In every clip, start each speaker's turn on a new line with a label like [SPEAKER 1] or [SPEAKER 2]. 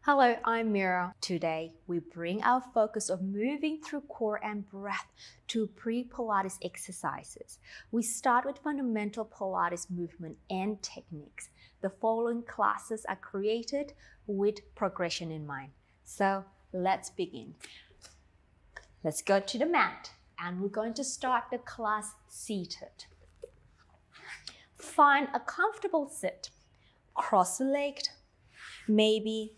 [SPEAKER 1] Hello, I'm Mira. Today, we bring our focus of moving through core and breath to pre-Pilates exercises. We start with fundamental Pilates movement and techniques. The following classes are created with progression in mind. So let's begin. Let's go to the mat and we're going to start the class seated. Find a comfortable sit, cross-legged, maybe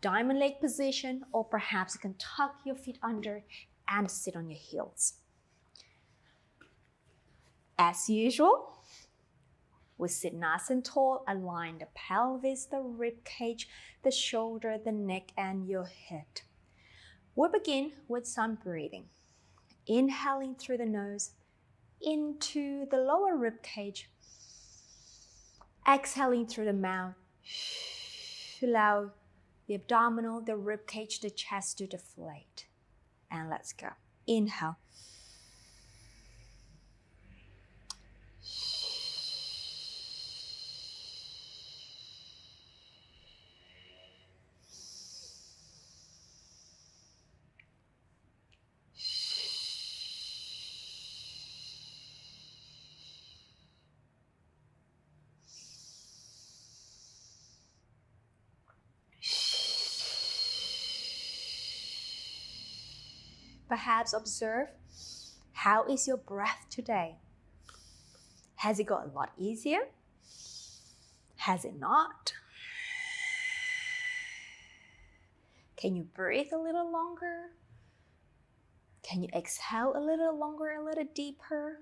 [SPEAKER 1] diamond leg position, or perhaps you can tuck your feet under and sit on your heels. As usual, we sit nice and tall, align the pelvis, the rib cage, the shoulder, the neck, and your head. We'll begin with some breathing. Inhaling through the nose into the lower rib cage. Exhaling through the mouth. Allow the abdominal, the rib cage, the chest to deflate. And let's go. Inhale. Perhaps observe, how is your breath today? Has it got a lot easier? Has it not? Can you breathe a little longer? Can you exhale a little longer, a little deeper?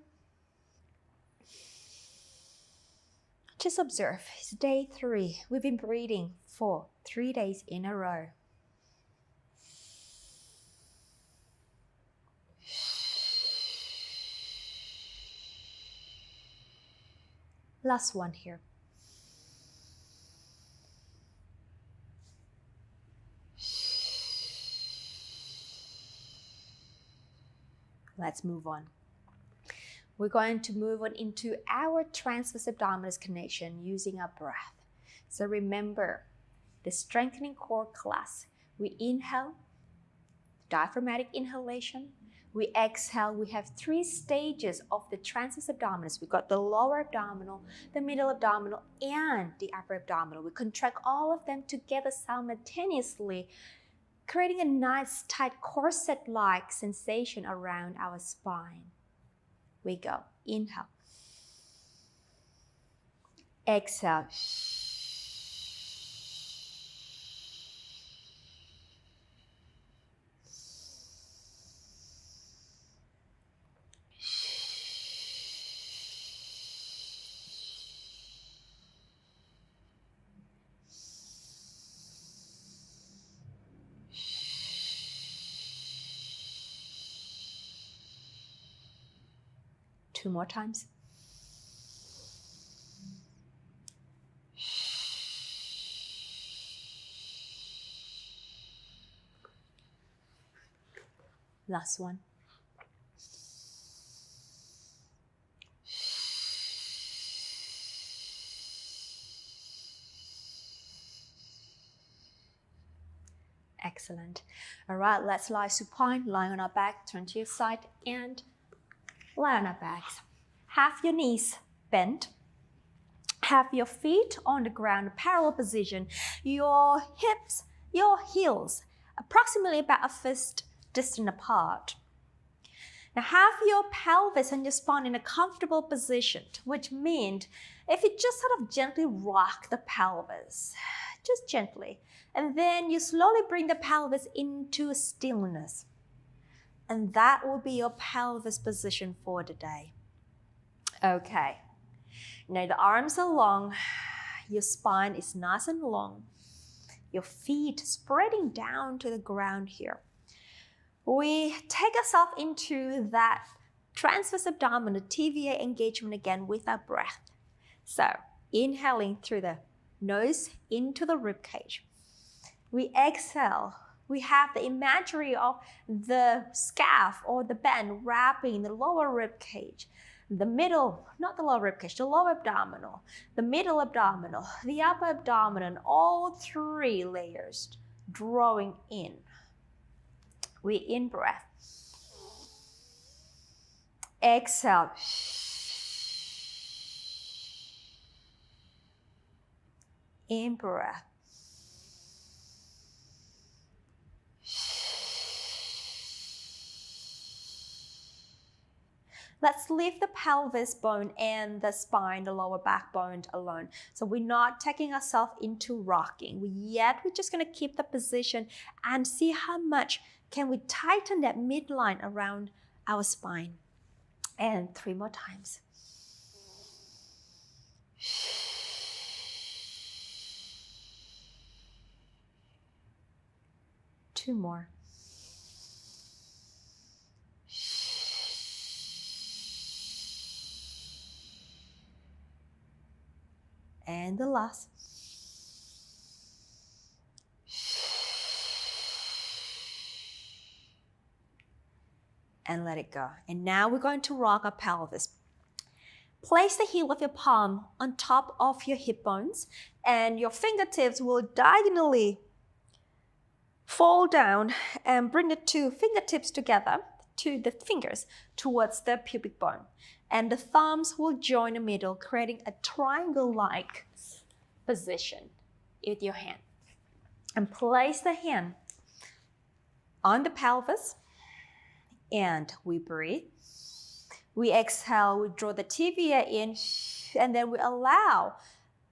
[SPEAKER 1] Just observe. It's day 3. We've been breathing for 3 days in a row. Last one here. Let's move on. We're going to move on into our transverse abdominis connection using our breath. So remember, the strengthening core class. We inhale, diaphragmatic inhalation. We exhale. We have 3 stages of the transverse abdominis. We've got the lower abdominal, the middle abdominal, and the upper abdominal. We contract all of them together simultaneously, creating a nice tight corset-like sensation around our spine. We go. Inhale. Exhale. Two more times. Last one. Excellent. All right, let's lie supine, lie on our back, turn to your side, and lie on our backs. Have your knees bent. Have your feet on the ground, parallel position. Your hips, your heels, approximately about a fist distance apart. Now have your pelvis and your spine in a comfortable position, which means if you just sort of gently rock the pelvis, just gently, and then you slowly bring the pelvis into stillness. And that will be your pelvis position for the day. Okay. Now the arms are long, your spine is nice and long, your feet spreading down to the ground here. We take ourselves into that transverse abdominal TVA engagement again with our breath. So inhaling through the nose into the rib cage. We exhale. We have the imagery of the scarf or the band wrapping the lower rib cage. the middle, not the lower ribcage, the lower abdominal, the middle abdominal, the upper abdomen, all 3 layers drawing in. We in-breath. Exhale. In-breath. Let's leave the pelvis bone and the spine, the lower backbone alone. So we're not taking ourselves into rocking. We're just going to keep the position and see how much can we tighten that midline around our spine. And 3 more times. 2 more. And the last. And let it go. And now we're going to rock our pelvis. Place the heel of your palm on top of your hip bones, and your fingertips will diagonally fall down and bring the 2 fingertips together, to the fingers towards the pubic bone. And the thumbs will join the middle, creating a triangle-like position with your hand. And place the hand on the pelvis, and we breathe. We exhale, we draw the tibia in, and then we allow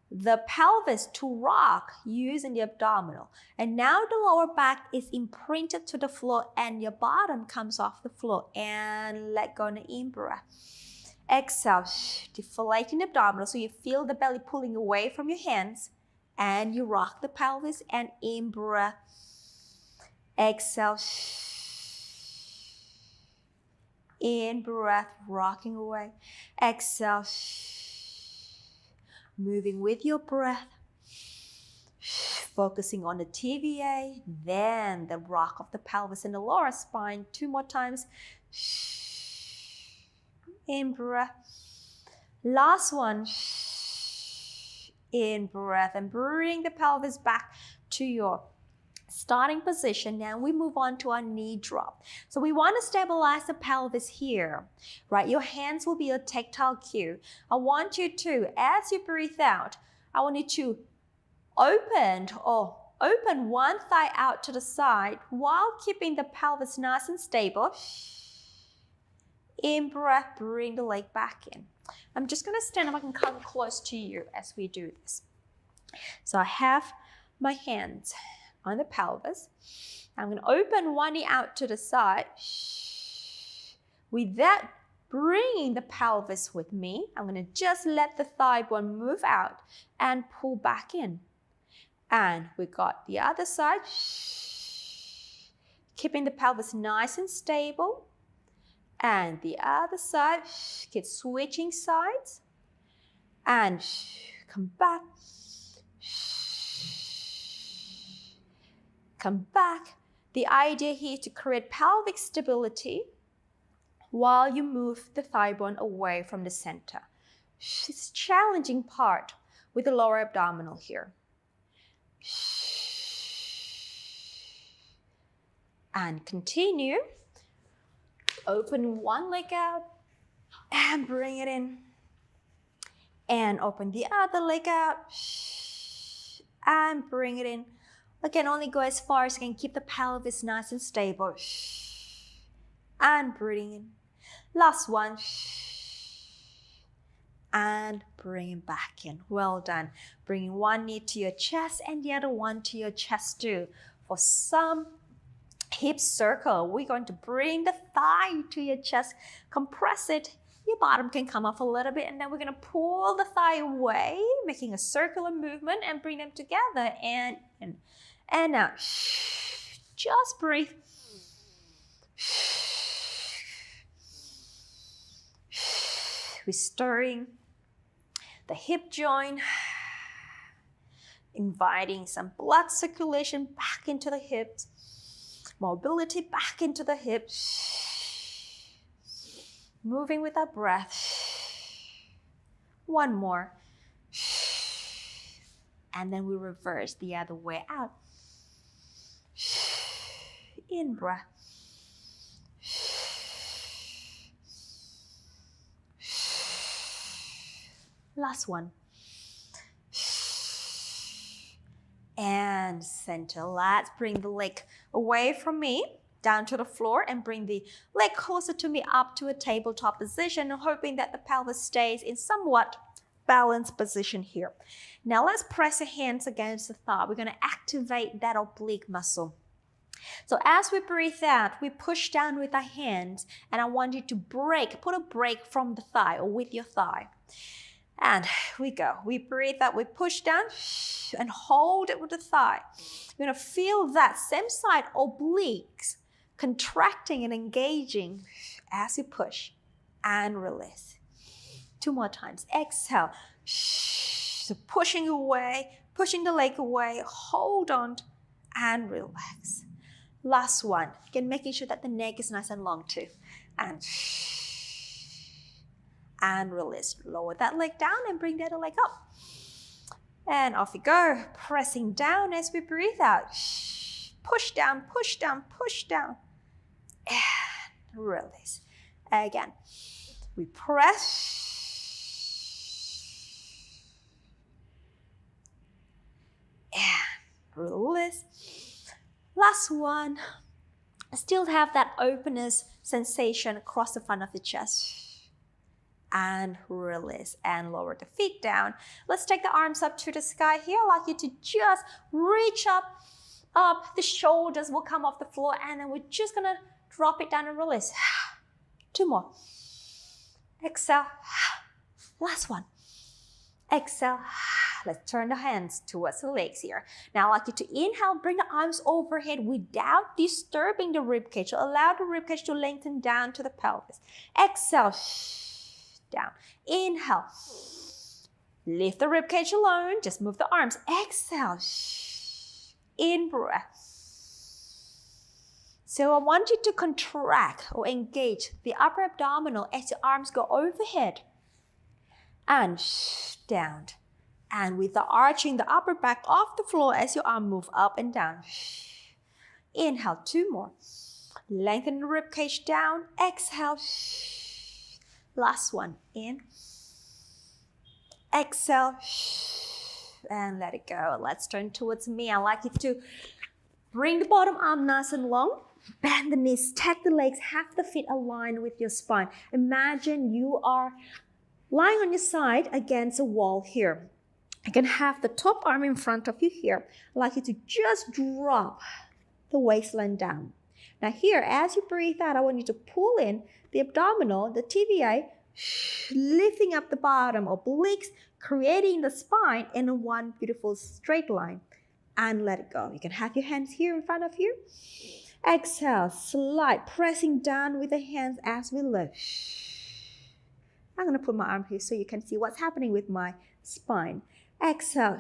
[SPEAKER 1] the pelvis to rock using the abdominal. And now the lower back is imprinted to the floor and your bottom comes off the floor. And let go on the in-breath. Exhale, deflating the abdominal so you feel the belly pulling away from your hands. And you rock the pelvis and in-breath. Exhale. In-breath, rocking away. Exhale. Moving with your breath, focusing on the TVA, then the rock of the pelvis and the lower spine. 2 more times. In breath. Last one. In breath, and bring the pelvis back to your starting position. Now we move on to our knee drop. So we want to stabilize the pelvis here, right? Your hands will be a tactile cue. I want you to, as you breathe out, I want you to open one thigh out to the side while keeping the pelvis nice and stable. In breath, bring the leg back in. I'm just going to stand up. I can come close to you as we do this. So I have my hands on the pelvis. I'm going to open one knee out to the side. With that, bringing the pelvis with me, I'm going to just let the thigh bone move out and pull back in. And we got the other side. Keeping the pelvis nice and stable. And the other side, keep switching sides. And come back. Come back. The idea here is to create pelvic stability while you move the thigh bone away from the center. It's a challenging part with the lower abdominal here. And continue. Open one leg out and bring it in. And open the other leg out and bring it in. Again, only go as far as you can. Keep the pelvis nice and stable. And breathing in. Last one. And bring it back in. Well done. Bringing one knee to your chest and the other one to your chest too. For some hip circle, we're going to bring the thigh to your chest. Compress it. Your bottom can come off a little bit, and then we're going to pull the thigh away, making a circular movement and bring them together. And now, just breathe. Restoring the hip joint, inviting some blood circulation back into the hips, mobility back into the hips, moving with our breath. One more. And then we reverse the other way out. In breath. Last one. And center. Let's bring the leg away from me, down to the floor, and bring the leg closer to me up to a tabletop position, hoping that the pelvis stays in somewhat balanced position here. Now let's press the hands against the thigh. We're going to activate that oblique muscle. So as we breathe out, we push down with our hands, and I want you to put a break from the thigh or with your thigh. And we go. We breathe out, we push down and hold it with the thigh. You're going to feel that same side obliques contracting and engaging as you push and release. 2 more times. Exhale. So pushing away, pushing the leg away, hold on and relax. Last one. Again, making sure that the neck is nice and long too. And release. Lower that leg down and bring the other leg up. And off you go. Pressing down as we breathe out. Push down, push down, push down. And release. Again. We press. And release. Last one. Still have that openness sensation across the front of the chest. And release and lower the feet down. Let's take the arms up to the sky here. I'd like you to just reach up. The shoulders will come off the floor, and then we're just gonna drop it down and release. 2 more. Exhale. Last one. Exhale. Let's turn the hands towards the legs here. Now I'd like you to inhale, bring the arms overhead without disturbing the ribcage. So allow the ribcage to lengthen down to the pelvis. Exhale. Down. Inhale. Lift the ribcage alone. Just move the arms. Exhale. In breath. So I want you to contract or engage the upper abdominal as your arms go overhead and down. And with the arching the upper back off the floor as your arm move up and down. Inhale. 2 more. Lengthen the ribcage down. Exhale. Last one. In. Exhale. And let it go. Let's turn towards me. I'd like you to bring the bottom arm nice and long. Bend the knees. Stack the legs. Have the feet aligned with your spine. Imagine you are lying on your side against a wall here. You can have the top arm in front of you here. I'd like you to just drop the waistline down. Now here, as you breathe out, I want you to pull in the abdominal, the TVA, lifting up the bottom obliques, creating the spine in one beautiful straight line. And let it go. You can have your hands here in front of you. Exhale, slide, pressing down with the hands as we lift. I'm going to put my arm here so you can see what's happening with my spine. Exhale.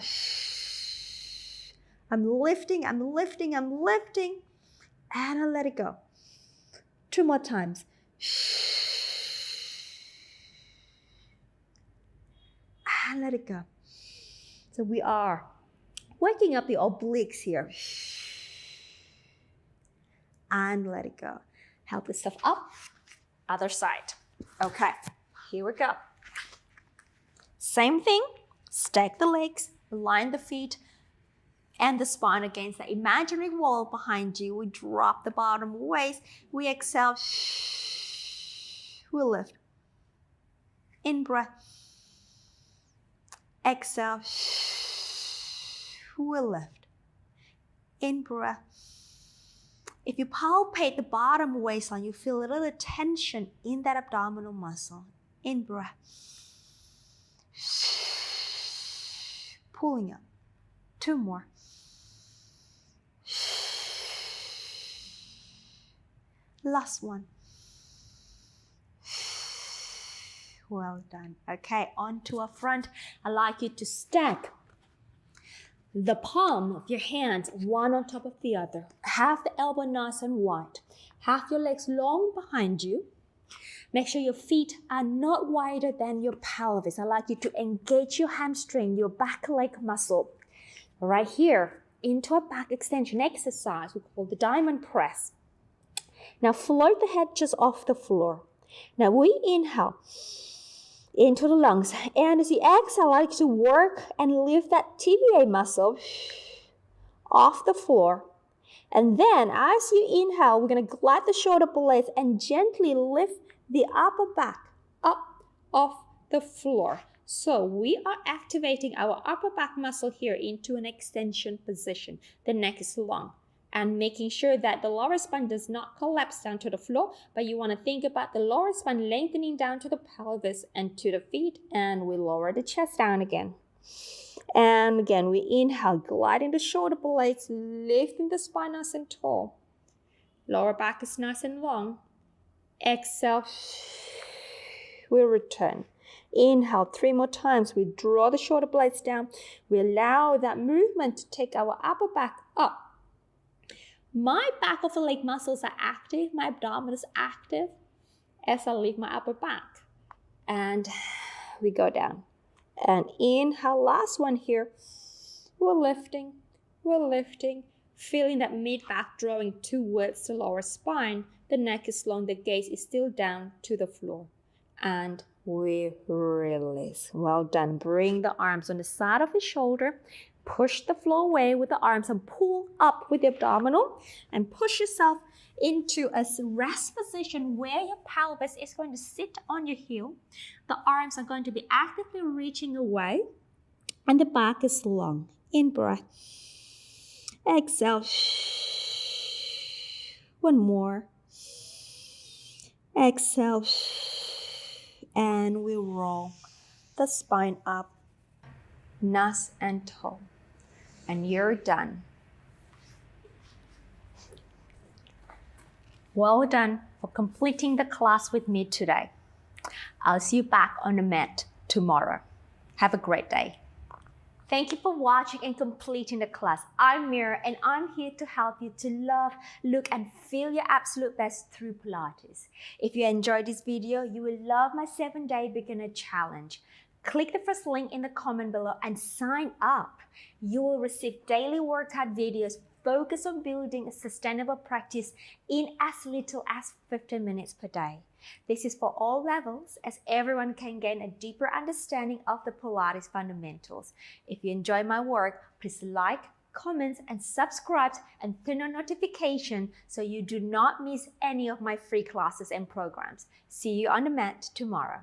[SPEAKER 1] I'm lifting, I'm lifting, I'm lifting. And I let it go. 2 more times. And let it go. So we are waking up the obliques here. And let it go. Help yourself up. Other side. Okay, here we go. Same thing. Stack the legs, align the feet and the spine against the imaginary wall behind you. We drop the bottom waist. We exhale. We lift. In breath. Exhale. We lift. In breath. If you palpate the bottom waistline, you feel a little tension in that abdominal muscle. In breath. Pulling up. 2 more. Last one. Well done. Okay, on to our front. I'd like you to stack the palm of your hands one on top of the other. Have the elbow nice and wide. Have your legs long behind you. Make sure your feet are not wider than your pelvis. I'd like you to engage your hamstring, your back leg muscle. Right here, into a back extension exercise we call the diamond press. Now float the head just off the floor. Now we inhale into the lungs. And as you exhale, I like to work and lift that TBA muscle off the floor. And then as you inhale, we're going to glide the shoulder blades and gently lift the upper back up off the floor. So we are activating our upper back muscle here into an extension position. The neck is long. And making sure that the lower spine does not collapse down to the floor, but you want to think about the lower spine lengthening down to the pelvis and to the feet, and we lower the chest down again. And again, we inhale, gliding the shoulder blades, lifting the spine nice and tall. Lower back is nice and long. Exhale, we return. Inhale 3 more times. We draw the shoulder blades down. We allow that movement to take our upper back up. My back of the leg muscles are active. My abdomen is active as I lift my upper back. And we go down. And inhale, last one here. We're lifting, feeling that mid-back drawing towards the lower spine. The neck is long, the gaze is still down to the floor. And we release. Well done. Bring the arms on the side of the shoulder. Push the floor away with the arms and pull up with the abdominal and push yourself into a rest position where your pelvis is going to sit on your heel. The arms are going to be actively reaching away and the back is long. In breath. Exhale. One more. Exhale. And we roll the spine up, nice and tall. And you're done. Well done for completing the class with me today. I'll see you back on the mat tomorrow. Have a great day. Thank you for watching and completing the class. I'm Mira and I'm here to help you to love, look and feel your absolute best through Pilates. If you enjoyed this video, you will love my 7-day beginner challenge. Click the first link in the comment below and sign up. You will receive daily workout videos focused on building a sustainable practice in as little as 15 minutes per day. This is for all levels, as everyone can gain a deeper understanding of the Pilates fundamentals. If you enjoy my work, please like, comment, and subscribe and turn on notifications so you do not miss any of my free classes and programs. See you on the mat tomorrow.